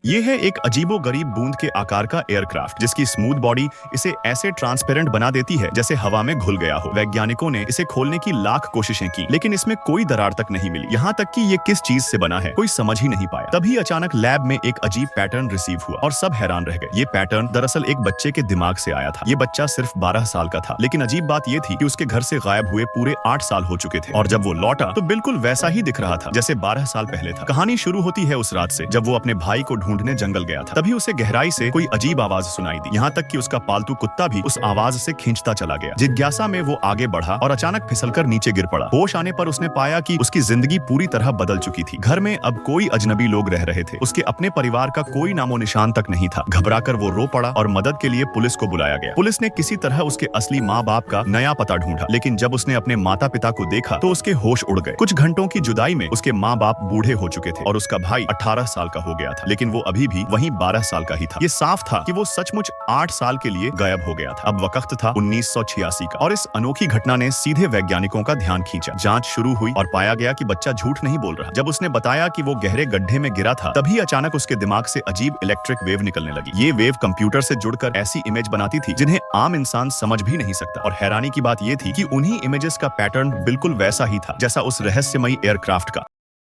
ये है एक अजीबोगरीब बूंद के आकार का एयरक्राफ्ट जिसकी स्मूथ बॉडी इसे ऐसे ट्रांसपेरेंट बना देती है जैसे हवा में घुल गया हो। वैज्ञानिकों ने इसे खोलने की लाख कोशिशें की लेकिन इसमें कोई दरार तक नहीं मिली। यहाँ तक कि ये किस चीज से बना है कोई समझ ही नहीं पाया। तभी अचानक लैब में एक अजीब पैटर्न रिसीव हुआ और सब हैरान रह गए। ये पैटर्न दरअसल एक बच्चे के दिमाग से आया था। ये बच्चा सिर्फ 12 साल का था लेकिन अजीब बात ये थी कि उसके घर से गायब हुए पूरे 8 साल हो चुके थे और जब वो लौटा तो बिल्कुल वैसा ही दिख रहा था जैसे 12 साल पहले था। कहानी शुरू होती है उस रात से जब वो अपने भाई को ढूंढने जंगल गया था। तभी उसे गहराई से कोई अजीब आवाज सुनाई दी, यहाँ तक कि उसका पालतू कुत्ता भी उस आवाज से खींचता चला गया। जिज्ञासा में वो आगे बढ़ा और अचानक फिसलकर नीचे गिर पड़ा। होश आने पर उसने पाया कि उसकी जिंदगी पूरी तरह बदल चुकी थी। घर में अब कोई अजनबी लोग रह रहे थे। उसके अपने परिवार का कोई नामो निशान तक नहीं था। घबराकर वो रो पड़ा और मदद के लिए पुलिस को बुलाया गया। पुलिस ने किसी तरह उसके असली माँ बाप का नया पता ढूंढा लेकिन जब उसने अपने माता पिता को देखा तो उसके होश उड़ गए। कुछ घंटों की जुदाई में उसके माँ बाप बूढ़े हो चुके थे और उसका भाई 18 साल का हो गया था लेकिन वो अभी भी वहीं 12 साल का ही था। ये साफ था कि वो सचमुच 8 साल के लिए गायब हो गया था। अब वक्त था 1986 का और इस अनोखी घटना ने सीधे वैज्ञानिकों का ध्यान खींचा। जांच शुरू हुई और पाया गया कि बच्चा झूठ नहीं बोल रहा। जब उसने बताया कि वो गहरे गड्ढे में गिरा था तभी अचानक उसके दिमाग से अजीब इलेक्ट्रिक वेव निकलने लगी। ये वेव कंप्यूटर से जुड़कर ऐसी इमेज बनाती थी जिन्हें आम इंसान समझ भी नहीं सकता। और हैरानी की बात ये थी कि उन्हीं इमेजेस का पैटर्न बिल्कुल वैसा ही था जैसा उस रहस्यमयी एयरक्राफ्ट का।